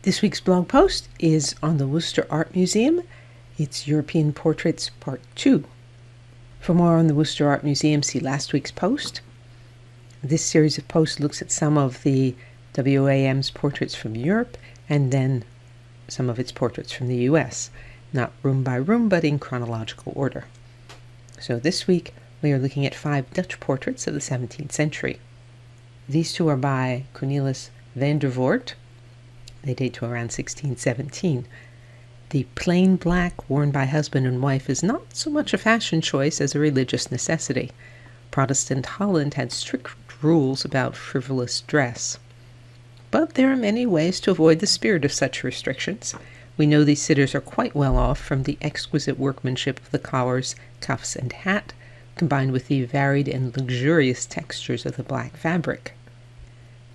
This week's blog post is on the Worcester Art Museum. It's European Portraits Part 2. For more on the Worcester Art Museum, see last week's post. This series of posts looks at some of the WAM's portraits from Europe and then some of its portraits from the US, not room by room, but in chronological order. So this week, we are looking at 5 Dutch portraits of the 17th century. These two are by Cornelius van dervort. They date to around 1617. The plain black worn by husband and wife is not so much a fashion choice as a religious necessity. Protestant Holland had strict rules about frivolous dress. But there are many ways to avoid the spirit of such restrictions. We know these sitters are quite well off from the exquisite workmanship of the collars, cuffs, and hat, combined with the varied and luxurious textures of the black fabric.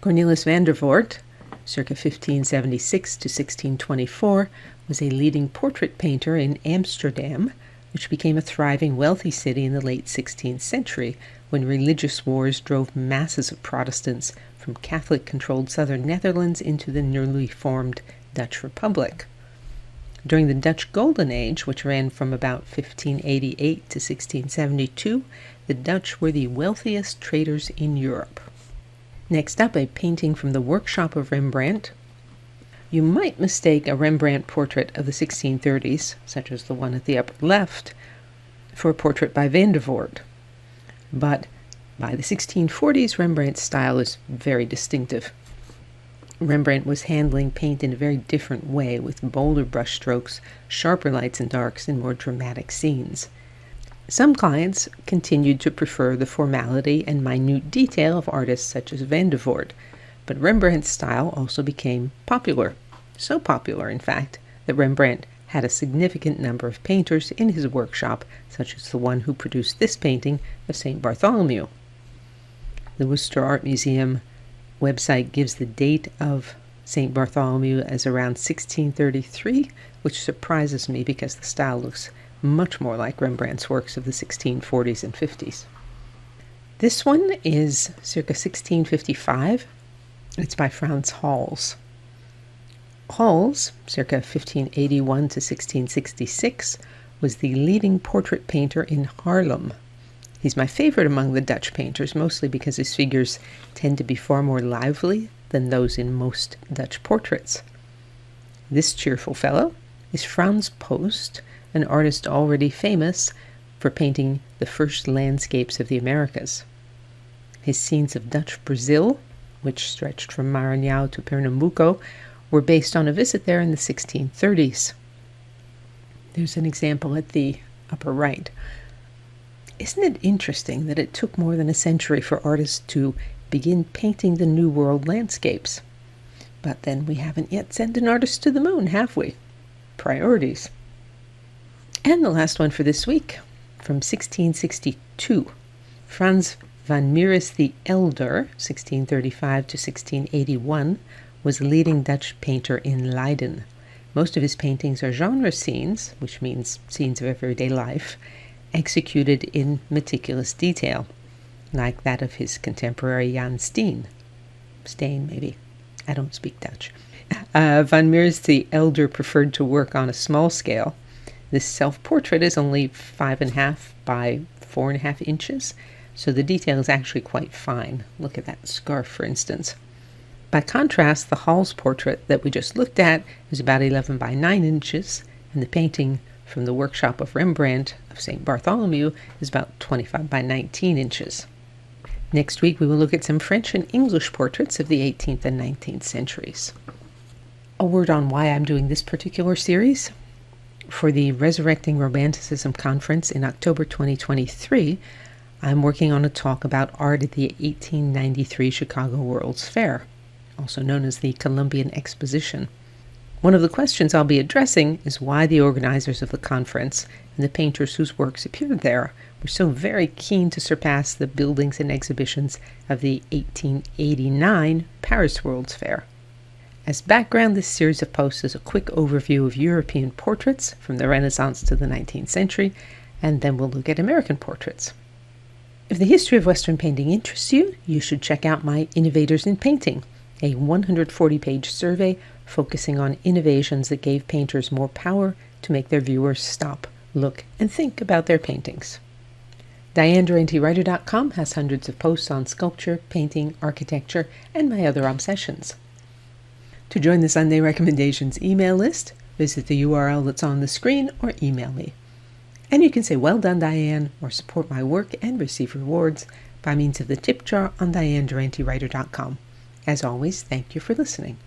Cornelius van dervort, circa 1576 to 1624, was a leading portrait painter in Amsterdam, which became a thriving, wealthy city in the late 16th century when religious wars drove masses of Protestants from Catholic-controlled southern Netherlands into the newly formed Dutch Republic. During the Dutch Golden Age, which ran from about 1588 to 1672, the Dutch were the wealthiest traders in Europe. Next up, a painting from the workshop of Rembrandt. You might mistake a Rembrandt portrait of the 1630s, such as the one at the upper left, for a portrait by van dervort. But by the 1640s, Rembrandt's style is very distinctive. Rembrandt was handling paint in a very different way, with bolder brushstrokes, sharper lights and darks, and more dramatic scenes. Some clients continued to prefer the formality and minute detail of artists such as van dervort, but Rembrandt's style also became popular. So popular, in fact, that Rembrandt had a significant number of painters in his workshop, such as the one who produced this painting of St. Bartholomew. The Worcester Art Museum website gives the date of St. Bartholomew as around 1633, which surprises me because the style looks much more like Rembrandt's works of the 1640s and 50s. This one is circa 1655. It's by Franz Halls. Halls, circa 1581 to 1666, was the leading portrait painter in Haarlem. He's my favorite among the Dutch painters, mostly because his figures tend to be far more lively than those in most Dutch portraits. This cheerful fellow is Frans Post, an artist already famous for painting the first landscapes of the Americas. His scenes of Dutch Brazil, which stretched from Maranhão to Pernambuco, were based on a visit there in the 1630s. There's an example at the upper right. Isn't it interesting that it took more than a century for artists to begin painting the New World landscapes? But then we haven't yet sent an artist to the moon, have we? Priorities. And the last one for this week, from 1662. Franz van Mers the Elder, 1635 to 1681, was a leading Dutch painter in Leiden. Most of his paintings are genre scenes, which means scenes of everyday life, executed in meticulous detail, like that of his contemporary Jan Steen. Steen, maybe. I don't speak Dutch. Van Mers the Elder preferred to work on a small scale. This self-portrait is only 5.5 by 4.5 inches, so the detail is actually quite fine. Look at that scarf, for instance. By contrast, the Halls portrait that we just looked at is about 11 by 9 inches, and the painting from the workshop of Rembrandt of St. Bartholomew is about 25 by 19 inches. Next week, we will look at some French and English portraits of the 18th and 19th centuries. A word on why I'm doing this particular series. For the Resurrecting Romanticism Conference in October 2023, I'm working on a talk about art at the 1893 Chicago World's Fair, also known as the Columbian Exposition. One of the questions I'll be addressing is why the organizers of the conference and the painters whose works appeared there were so very keen to surpass the buildings and exhibitions of the 1889 Paris World's Fair. As background, this series of posts is a quick overview of European portraits from the Renaissance to the 19th century, and then we'll look at American portraits. If the history of Western painting interests you, you should check out my Innovators in Painting, a 140-page survey focusing on innovations that gave painters more power to make their viewers stop, look, and think about their paintings. DianeDurantewriter.com has hundreds of posts on sculpture, painting, architecture, and my other obsessions. To join the Sunday Recommendations email list, visit the URL that's on the screen or email me. And you can say, "Well done, Diane," or support my work and receive rewards by means of the tip jar on DianeDurantewriter.com. As always, thank you for listening.